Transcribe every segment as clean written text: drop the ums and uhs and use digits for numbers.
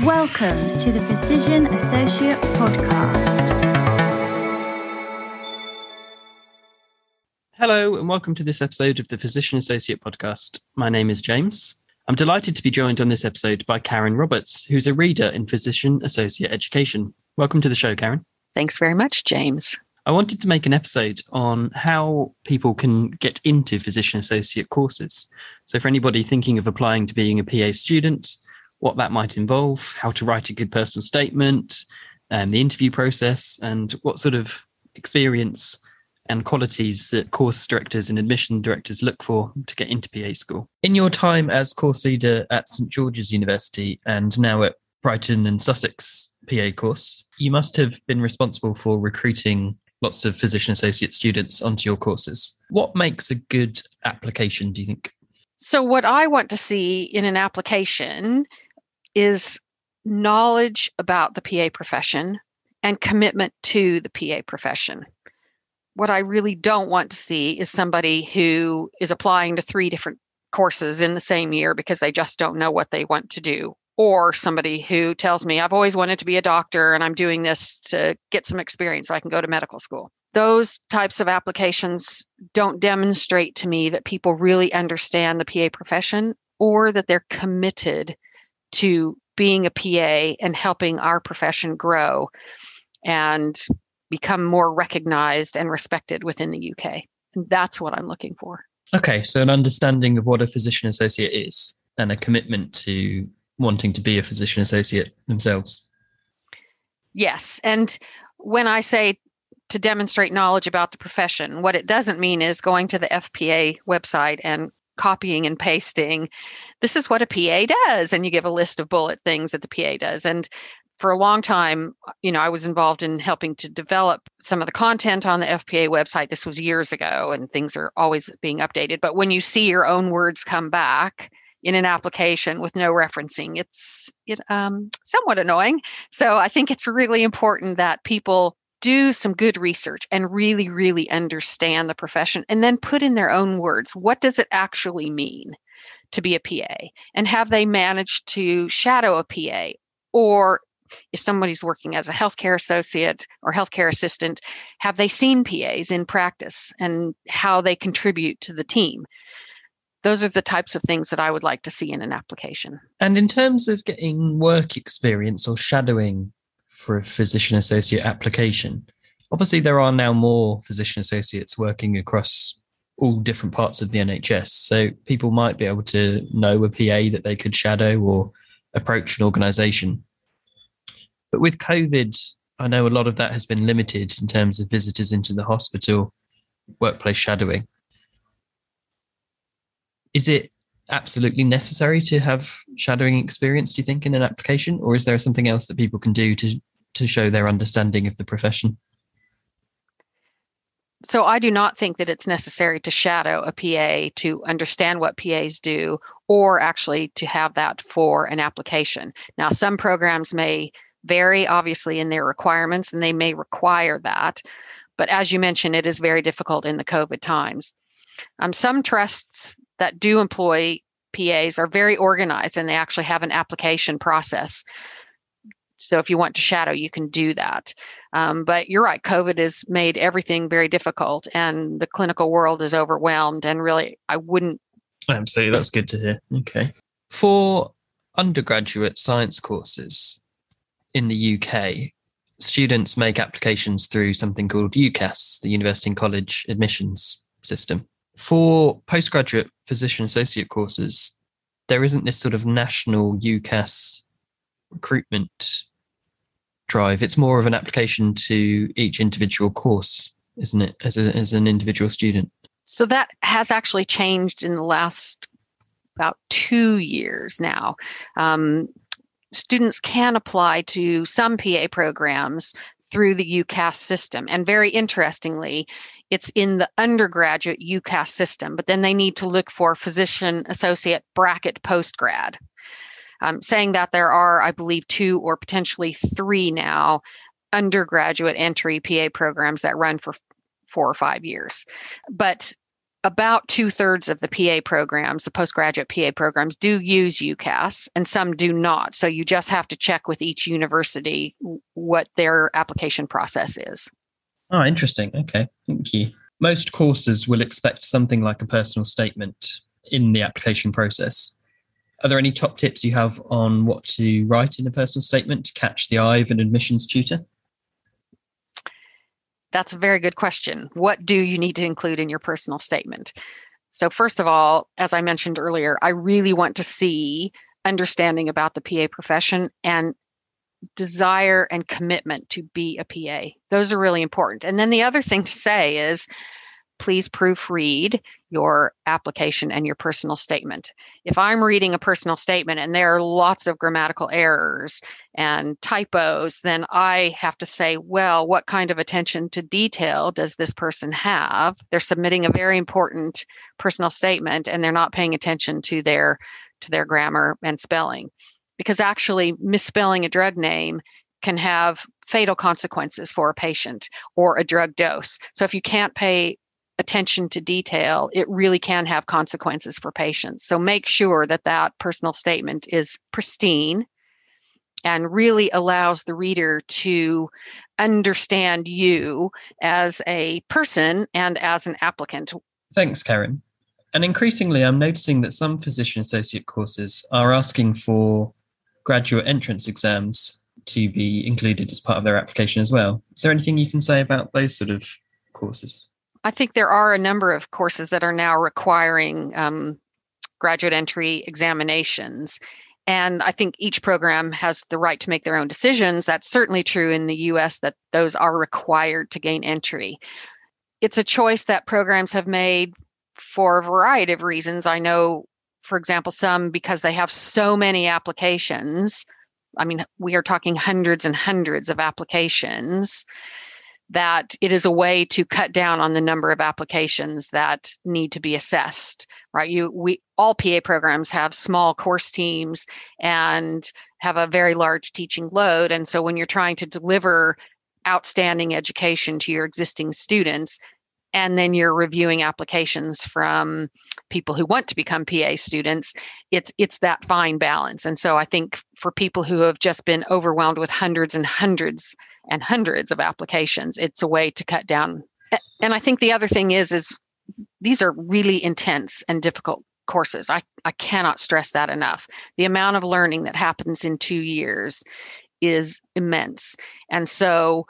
Welcome to the Physician Associate Podcast. Hello and welcome to this episode of the Physician Associate Podcast. My name is James. I'm delighted to be joined on this episode by Karen Roberts, who's a reader in Physician Associate Education. Welcome to the show, Karen. Thanks very much, James. I wanted to make an episode on how people can get into Physician Associate courses. So for anybody thinking of applying to being a PA student, what that might involve, how to write a good personal statement, the interview process, and what sort of experience and qualities that course directors and admission directors look for to get into PA school. In your time as course leader at St George's University and now at Brighton and Sussex PA course, you must have been responsible for recruiting lots of physician associate students onto your courses. What makes a good application, do you think? So what I want to see in an application is knowledge about the PA profession and commitment to the PA profession. What I really don't want to see is somebody who is applying to 3 different courses in the same year because they just don't know what they want to do. Or somebody who tells me, I've always wanted to be a doctor and I'm doing this to get some experience so I can go to medical school. Those types of applications don't demonstrate to me that people really understand the PA profession or that they're committed to being a PA and helping our profession grow and become more recognized and respected within the UK. And that's what I'm looking for. Okay, so an understanding of what a physician associate is and a commitment to wanting to be a physician associate themselves. Yes. And when I say to demonstrate knowledge about the profession, what it doesn't mean is going to the FPA website and copying and pasting, this is what a PA does. And you give a list of bullet things that the PA does. And for a long time, I was involved in helping to develop some of the content on the FPA website. This was years ago, and things are always being updated. But when you see your own words come back in an application with no referencing, it's somewhat annoying. So I think it's really important that people do some good research and really, really understand the profession and then put in their own words, what does it actually mean to be a PA? And have they managed to shadow a PA? Or if somebody's working as a healthcare associate or healthcare assistant, have they seen PAs in practice and how they contribute to the team? Those are the types of things that I would like to see in an application. And in terms of getting work experience or shadowing for a physician associate application, obviously there are now more physician associates working across all different parts of the NHS. So people might be able to know a PA that they could shadow or approach an organisation. But with COVID, I know a lot of that has been limited in terms of visitors into the hospital, workplace shadowing. Is it absolutely necessary to have shadowing experience, do you think, in an application? Or is there something else that people can do to show their understanding of the profession? So I do not think that it's necessary to shadow a PA to understand what PAs do or actually to have that for an application. Now, some programs may vary, obviously, in their requirements, and they may require that. But as you mentioned, it is very difficult in the COVID times. Some trusts that do employ PAs are very organized and they actually have an application process. So if you want to shadow, you can do that. But you're right, COVID has made everything very difficult and the clinical world is overwhelmed. And really, I wouldn't. Absolutely, that's good to hear. Okay. For undergraduate science courses in the UK, students make applications through something called UCAS, the University and College Admissions System. For postgraduate physician associate courses, there isn't this sort of national UCAS recruitment drive. It's more of an application to each individual course, isn't it, as an individual student? So that has actually changed in the last about 2 years now. Students can apply to some PA programs through the UCAS system. And very interestingly, it's in the undergraduate UCAS system, but then they need to look for physician associate bracket postgrad. Saying that there are, I believe, 2 or potentially 3 now undergraduate entry PA programs that run for 4 or 5 years. But about 2/3 of the PA programs, the postgraduate PA programs, do use UCAS and some do not. So you just have to check with each university what their application process is. Oh, interesting. Okay, thank you. Most courses will expect something like a personal statement in the application process. Are there any top tips you have on what to write in a personal statement to catch the eye of an admissions tutor? That's a very good question. What do you need to include in your personal statement? So first of all, as I mentioned earlier, I really want to see understanding about the PA profession and desire and commitment to be a PA. Those are really important. And then the other thing to say is, please proofread your application and your personal statement. If I'm reading a personal statement and there are lots of grammatical errors and typos, then I have to say, well, what kind of attention to detail does this person have? They're submitting a very important personal statement and they're not paying attention to their grammar and spelling. Because actually misspelling a drug name can have fatal consequences for a patient or a drug dose. So if you can't pay attention to detail, it really can have consequences for patients. So make sure that that personal statement is pristine and really allows the reader to understand you as a person and as an applicant. Thanks, Karen. And increasingly, I'm noticing that some physician associate courses are asking for graduate entrance exams to be included as part of their application as well. Is there anything you can say about those sort of courses? I think there are a number of courses that are now requiring graduate entry examinations. And I think each program has the right to make their own decisions. That's certainly true in the US, that those are required to gain entry. It's a choice that programs have made for a variety of reasons. I know, for example, some because they have so many applications. I mean, we are talking hundreds and hundreds of applications, that it is a way to cut down on the number of applications that need to be assessed, right? All PA programs have small course teams and have a very large teaching load. And so when you're trying to deliver outstanding education to your existing students, and then you're reviewing applications from people who want to become PA students, it's that fine balance. And so I think for people who have just been overwhelmed with hundreds and hundreds and hundreds of applications, it's a way to cut down. And I think the other thing is these are really intense and difficult courses. I cannot stress that enough. The amount of learning that happens in 2 years is immense. And so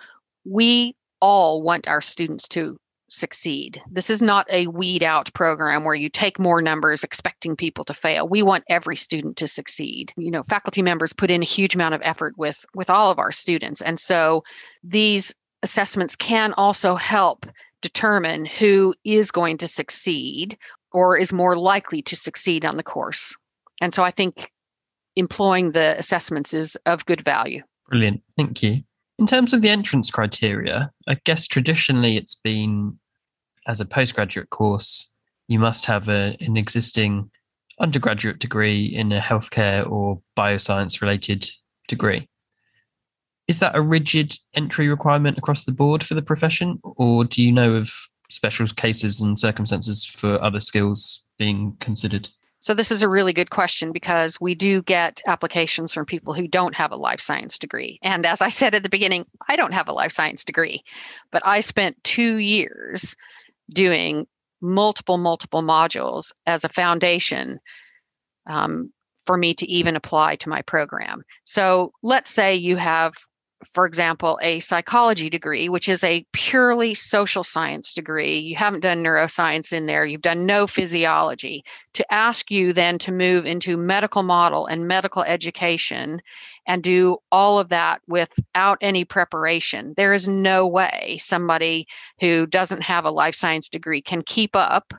we all want our students to succeed. This is not a weed out program where you take more numbers expecting people to fail. We want every student to succeed. You know, faculty members put in a huge amount of effort with all of our students. And so these assessments can also help determine who is going to succeed or is more likely to succeed on the course. And so I think employing the assessments is of good value. Brilliant. Thank you. In terms of the entrance criteria, I guess traditionally it's been, as a postgraduate course, you must have an existing undergraduate degree in a healthcare or bioscience related degree. Is that a rigid entry requirement across the board for the profession, or do you know of special cases and circumstances for other skills being considered? So this is a really good question because we do get applications from people who don't have a life science degree. And as I said at the beginning, I don't have a life science degree, but I spent 2 years doing multiple modules as a foundation for me to even apply to my program. So let's say you have, for example, a psychology degree, which is a purely social science degree. You haven't done neuroscience in there. You've done no physiology. To ask you then to move into medical model and medical education and do all of that without any preparation, there is no way somebody who doesn't have a life science degree can keep up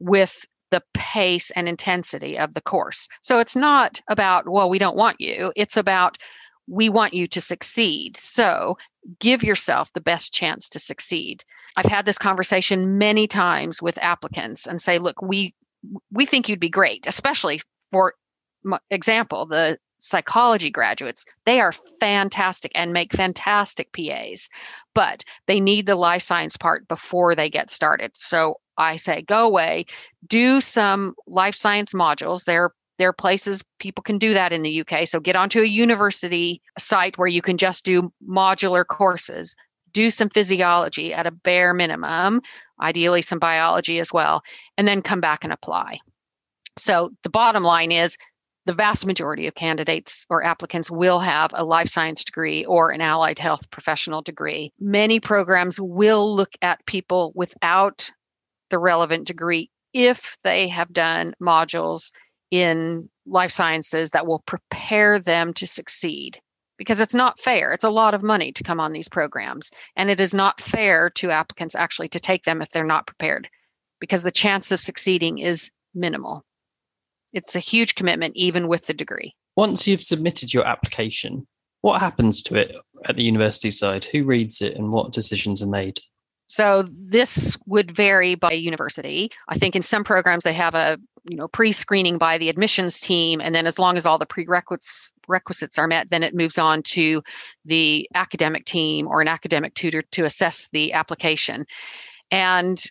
with the pace and intensity of the course. So it's not about, well, we don't want you. It's about, we want you to succeed. So give yourself the best chance to succeed. I've had this conversation many times with applicants and say, look, we think you'd be great, especially for example, the psychology graduates. They are fantastic and make fantastic PAs, but they need the life science part before they get started. So I say, go away, do some life science modules. There are places people can do that in the UK. So get onto a university site where you can just do modular courses, do some physiology at a bare minimum, ideally some biology as well, and then come back and apply. So the bottom line is the vast majority of candidates or applicants will have a life science degree or an allied health professional degree. Many programs will look at people without the relevant degree if they have done modules in life sciences that will prepare them to succeed. Because it's not fair. It's a lot of money to come on these programs. And it is not fair to applicants actually to take them if they're not prepared, because the chance of succeeding is minimal. It's a huge commitment, even with the degree. Once you've submitted your application, what happens to it at the university side? Who reads it and what decisions are made? So this would vary by university. I think in some programs they have a pre-screening by the admissions team, and then as long as all the prerequisites are met, then it moves on to the academic team or an academic tutor to assess the application. And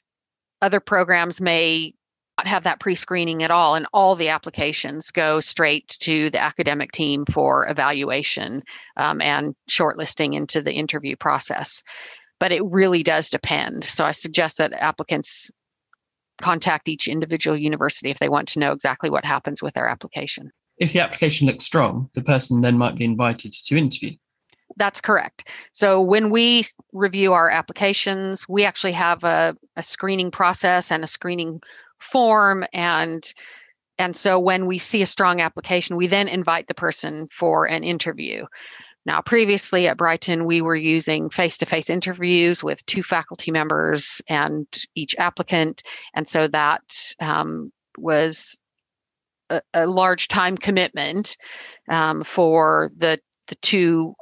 other programs may not have that pre-screening at all, and all the applications go straight to the academic team for evaluation and shortlisting into the interview process. But it really does depend. So I suggest that applicants contact each individual university if they want to know exactly what happens with their application. If the application looks strong, the person then might be invited to interview. That's correct. So when we review our applications, we actually have a screening process and a screening form. And so when we see a strong application, we then invite the person for an interview. Now, previously at Brighton, we were using face-to-face interviews with 2 faculty members and each applicant. And so that was a large time commitment for the 2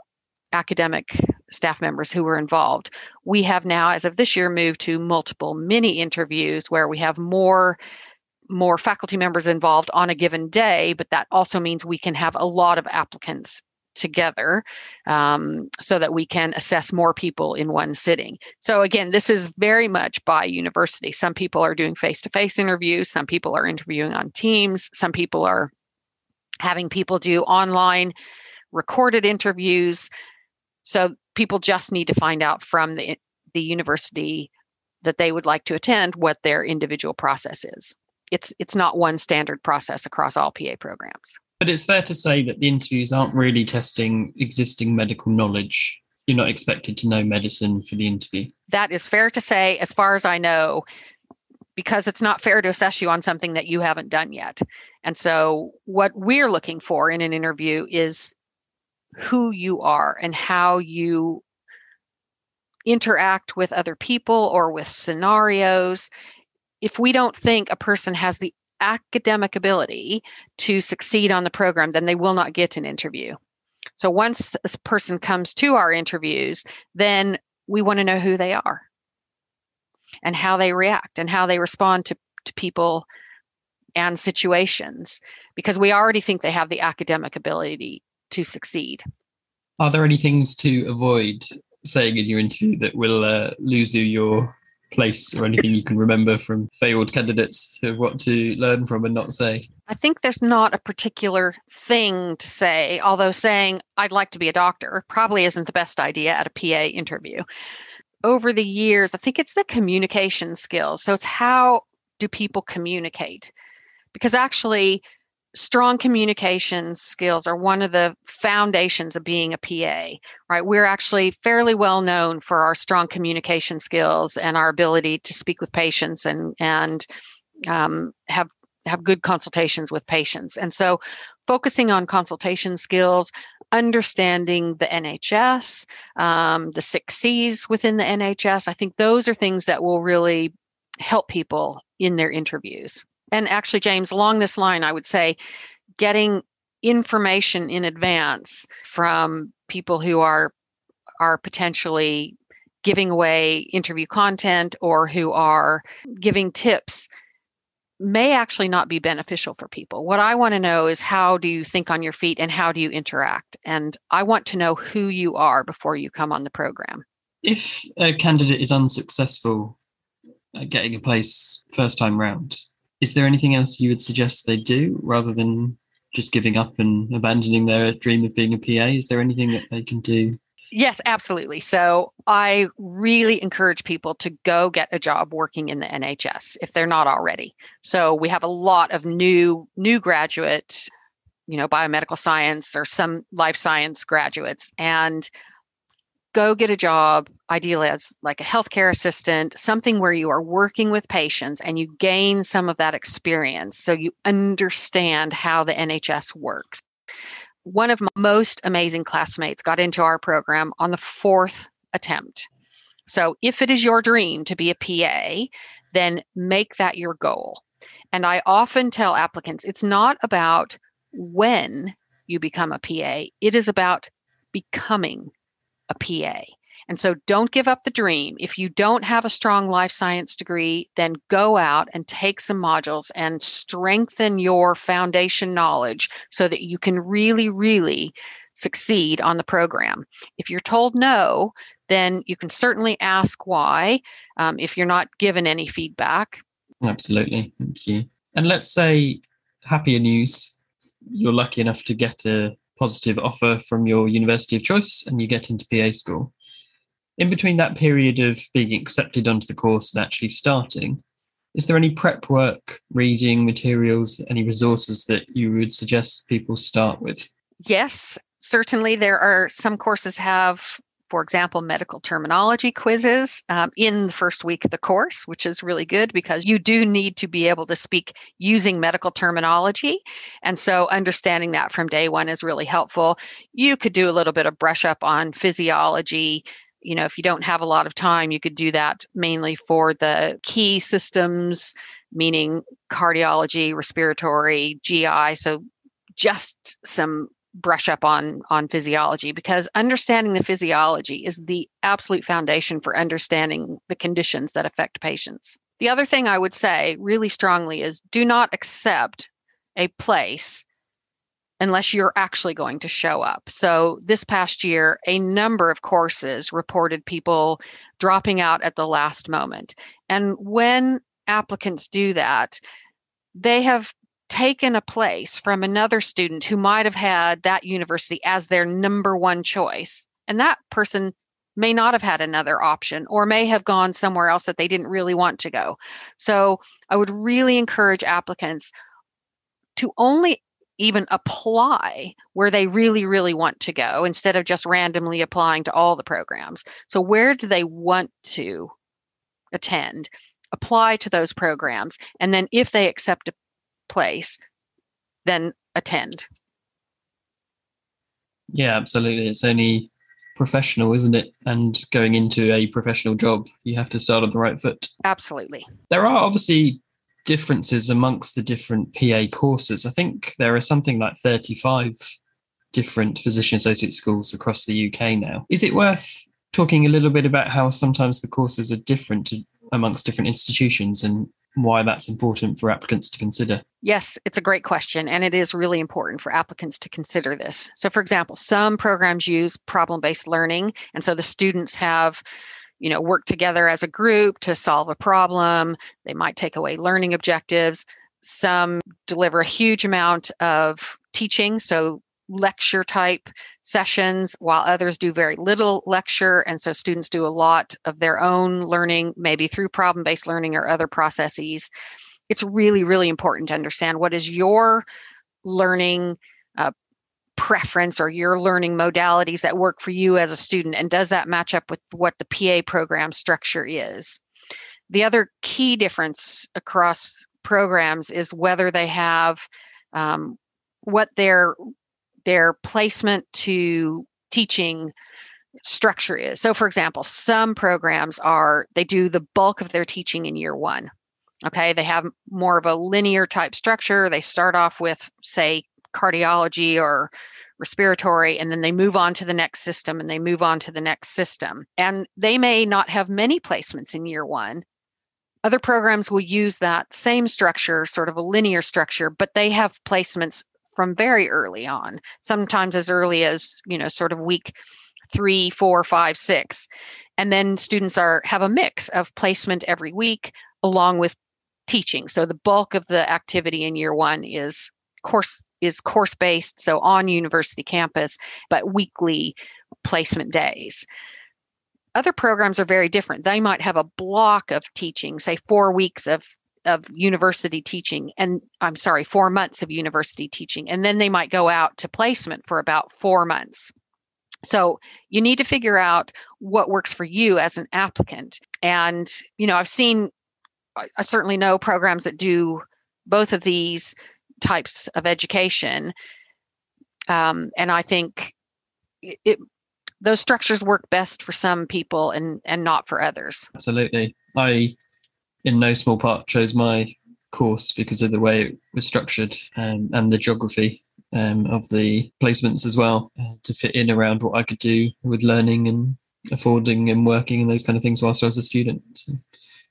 academic staff members who were involved. We have now, as of this year, moved to multiple mini interviews where we have more faculty members involved on a given day, but that also means we can have a lot of applicants together so that we can assess more people in one sitting. So again, this is very much by university. Some people are doing face-to-face interviews. Some people are interviewing on Teams. Some people are having people do online recorded interviews. So people just need to find out from the university that they would like to attend what their individual process is. It's not one standard process across all PA programs. But it's fair to say that the interviews aren't really testing existing medical knowledge. You're not expected to know medicine for the interview. That is fair to say, as far as I know, because it's not fair to assess you on something that you haven't done yet. And so what we're looking for in an interview is who you are and how you interact with other people or with scenarios. If we don't think a person has the academic ability to succeed on the program, then they will not get an interview. So once this person comes to our interviews, then we want to know who they are and how they react and how they respond to people and situations, because we already think they have the academic ability to succeed. Are there any things to avoid saying in your interview that will lose you your place, or anything you can remember from failed candidates of what to learn from and not say? I think there's not a particular thing to say, although saying I'd like to be a doctor probably isn't the best idea at a PA interview. Over the years, I think it's the communication skills. So it's how do people communicate? Because actually, strong communication skills are one of the foundations of being a PA, right? We're actually fairly well known for our strong communication skills and our ability to speak with patients and have good consultations with patients. And so focusing on consultation skills, understanding the NHS, the 6 C's within the NHS, I think those are things that will really help people in their interviews. And actually, James, along this line, I would say getting information in advance from people who are potentially giving away interview content or who are giving tips may actually not be beneficial for people. What I want to know is how do you think on your feet and how do you interact? And I want to know who you are before you come on the program. If a candidate is unsuccessful getting a place first time round. Is there anything else you would suggest they do rather than just giving up and abandoning their dream of being a PA? Is there anything that they can do? Yes, absolutely. So I really encourage people to go get a job working in the NHS if they're not already. So we have a lot of new graduate, biomedical science or some life science graduates, and go get a job, ideally as like a healthcare assistant, something where you are working with patients and you gain some of that experience so you understand how the NHS works. One of my most amazing classmates got into our program on the 4th attempt. So if it is your dream to be a PA, then make that your goal. And I often tell applicants, it's not about when you become a PA, it is about becoming a PA. And so don't give up the dream. If you don't have a strong life science degree, then go out and take some modules and strengthen your foundation knowledge so that you can really, really succeed on the program. If you're told no, then you can certainly ask why if you're not given any feedback. Absolutely. Thank you. And let's say, happier news, you're lucky enough to get a positive offer from your university of choice and you get into PA school. In between that period of being accepted onto the course and actually starting, is there any prep work, reading materials, any resources that you would suggest people start with? Yes, certainly there are some courses have, for example, medical terminology quizzes in the first week of the course, which is really good because you do need to be able to speak using medical terminology. And so understanding that from day one is really helpful. You could do a little bit of brush up on physiology. If you don't have a lot of time, you could do that mainly for the key systems, meaning cardiology, respiratory, GI. So just some brush up on physiology, because understanding the physiology is the absolute foundation for understanding the conditions that affect patients. The other thing I would say really strongly is do not accept a place unless you're actually going to show up. So this past year, a number of courses reported people dropping out at the last moment. And when applicants do that, they have taken a place from another student who might have had that university as their number one choice. And that person may not have had another option or may have gone somewhere else that they didn't really want to go. So I would really encourage applicants to only even apply where they really, really want to go instead of just randomly applying to all the programs. So where do they want to attend? Apply to those programs. And then if they accept a place, then attend. Yeah, absolutely. It's only professional, isn't it? And going into a professional job, you have to start on the right foot. Absolutely. There are obviously differences amongst the different PA courses. I think there are something like 35 different physician associate schools across the UK now. Is it worth talking a little bit about how sometimes the courses are different amongst different institutions and why that's important for applicants to consider? Yes, it's a great question, and it is really important for applicants to consider this. So, for example, some programs use problem-based learning, and so the students have work together as a group to solve a problem. They might take away learning objectives. Some deliver a huge amount of teaching, so lecture type sessions, while others do very little lecture. And so students do a lot of their own learning, maybe through problem-based learning or other processes. It's really, really important to understand what is your learning preference or your learning modalities that work for you as a student, and does that match up with what the PA program structure is? The other key difference across programs is whether they have what their placement to teaching structure is. So for example, some programs they do the bulk of their teaching in year one. Okay, they have more of a linear type structure. They start off with, say, cardiology or respiratory, and then they move on to the next system and they move on to the next system. And they may not have many placements in year one. Other programs will use that same structure, sort of a linear structure, but they have placements from very early on, sometimes as early as, sort of week 3, 4, 5, 6. And then students have a mix of placement every week along with teaching. So the bulk of the activity in year one is course-based, so on university campus, but weekly placement days. Other programs are very different. They might have a block of teaching, say 4 weeks of university teaching, 4 months of university teaching, and then they might go out to placement for about 4 months. So you need to figure out what works for you as an applicant. And, I certainly know programs that do both of these types of education. And I think those structures work best for some people and not for others. Absolutely. I, in no small part, chose my course because of the way it was structured and the geography of the placements as well, to fit in around what I could do with learning and affording and working and those kind of things whilst I was a student. So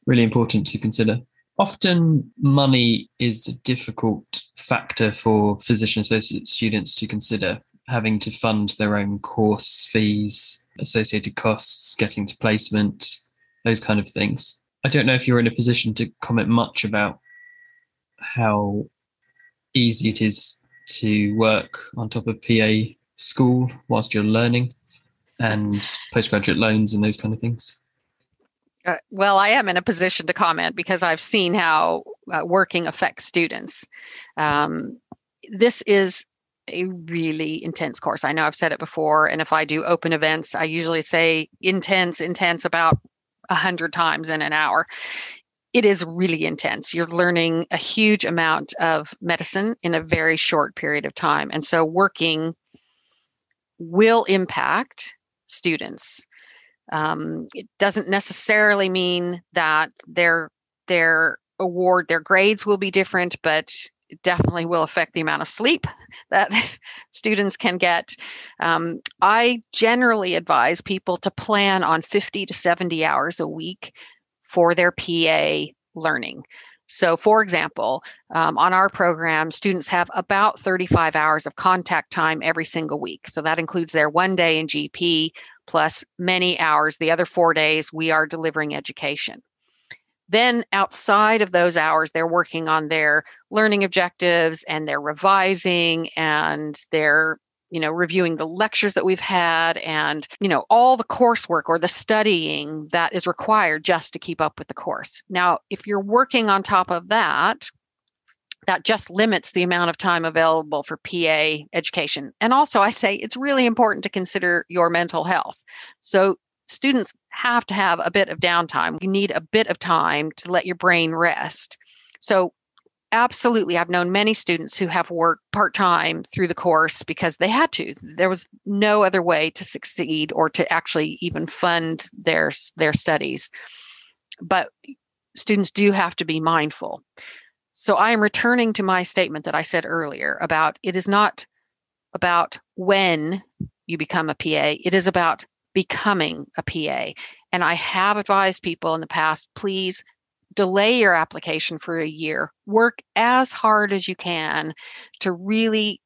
really important to consider. Often money is a difficult factor for physician associate students to consider, having to fund their own course fees, associated costs, getting to placement, those kind of things. I don't know if you're in a position to comment much about how easy it is to work on top of PA school whilst you're learning, and postgraduate loans and those kind of things. Well, I am in a position to comment because I've seen how working affects students. This is a really intense course. I know I've said it before, and if I do open events, I usually say intense about 100 times in an hour. It is really intense. You're learning a huge amount of medicine in a very short period of time. And so working will impact students. It doesn't necessarily mean that their grades will be different, but it definitely will affect the amount of sleep that students can get. I generally advise people to plan on 50 to 70 hours a week for their PA learning. So, for example, on our program, students have about 35 hours of contact time every single week. So that includes their 1 day in GP plus many hours. The other 4 days, we are delivering education. Then outside of those hours, they're working on their learning objectives and they're revising and they're reviewing the lectures that we've had and, all the coursework or the studying that is required just to keep up with the course. Now, if you're working on top of that, that just limits the amount of time available for PA education. And also, I say it's really important to consider your mental health. So students have to have a bit of downtime. You need a bit of time to let your brain rest. So absolutely, I've known many students who have worked part-time through the course because they had to. There was no other way to succeed or to actually even fund their studies. But students do have to be mindful. So I am returning to my statement that I said earlier about it is not about when you become a PA. It is about becoming a PA. And I have advised people in the past, please delay your application for a year. Work as hard as you can to really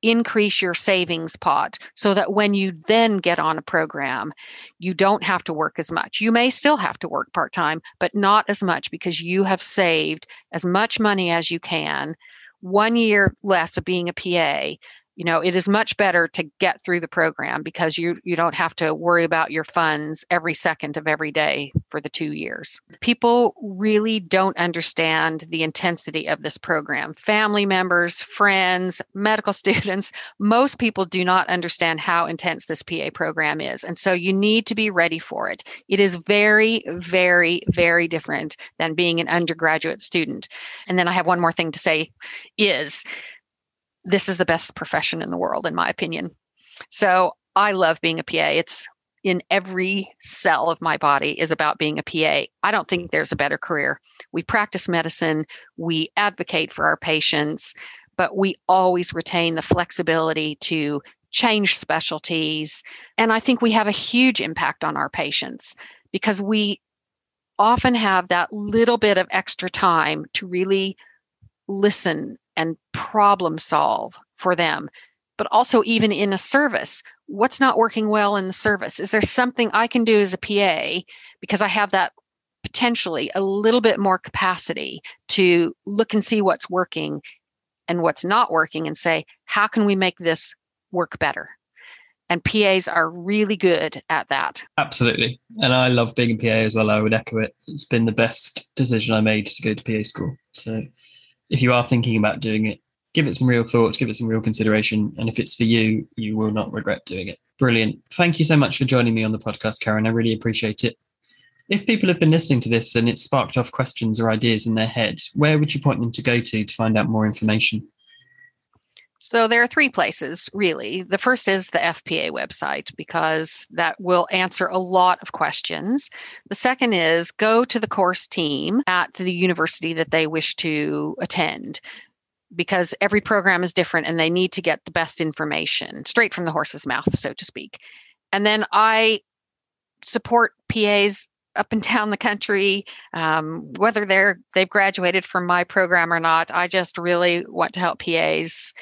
increase your savings pot so that when you then get on a program, you don't have to work as much. You may still have to work part-time, but not as much because you have saved as much money as you can. 1 year less of being a PA, it is much better to get through the program because you don't have to worry about your funds every second of every day for the 2 years. People really don't understand the intensity of this program. Family members, friends, medical students, most people do not understand how intense this PA program is. And so you need to be ready for it. It is very, very, very different than being an undergraduate student. And then I have one more thing to say is, this is the best profession in the world, in my opinion. So I love being a PA. It's in every cell of my body is about being a PA. I don't think there's a better career. We practice medicine, we advocate for our patients, but we always retain the flexibility to change specialties. And I think we have a huge impact on our patients because we often have that little bit of extra time to really listen and problem solve for them. but also even in a service. What's not working well in the service? Is there something I can do as a PA because I have that potentially a little bit more capacity to look and see what's working and what's not working and say, how can we make this work better? And PAs are really good at that. Absolutely. And I love being a PA as well. I would echo it. It's been the best decision I made to go to PA school. So if you are thinking about doing it, give it some real thought, give it some real consideration. And if it's for you, you will not regret doing it. Brilliant. Thank you so much for joining me on the podcast, Karen. I really appreciate it. If people have been listening to this and it's sparked off questions or ideas in their head, where would you point them to go to find out more information? So there are 3 places, really. The first is the FPA website, because that will answer a lot of questions. The second is go to the course team at the university that they wish to attend, because every program is different and they need to get the best information straight from the horse's mouth, so to speak. And then I support PAs up and down the country, whether they've graduated from my program or not. I just really want to help PAs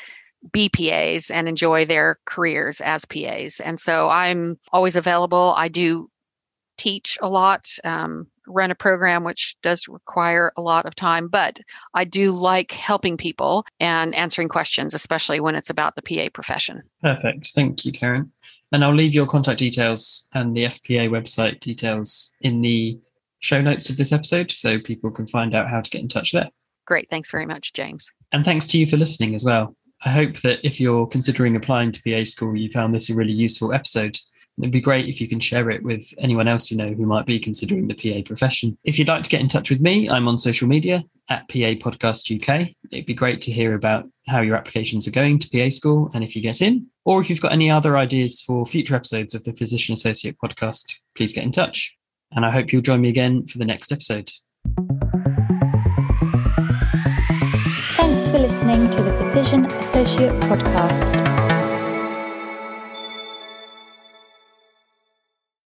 be PAs and enjoy their careers as PAs. And so I'm always available. I do teach a lot, run a program, which does require a lot of time, but I do like helping people and answering questions, especially when it's about the PA profession. Perfect. Thank you, Karen. And I'll leave your contact details and the FPA website details in the show notes of this episode so people can find out how to get in touch there. Great. Thanks very much, James. And thanks to you for listening as well. I hope that if you're considering applying to PA school, you found this a really useful episode. It'd be great if you can share it with anyone else you know who might be considering the PA profession. If you'd like to get in touch with me, I'm on social media at PA Podcast UK. It'd be great to hear about how your applications are going to PA school and if you get in. Or if you've got any other ideas for future episodes of the Physician Associate Podcast, please get in touch. And I hope you'll join me again for the next episode. Thanks for listening to the Physician Associate Podcast.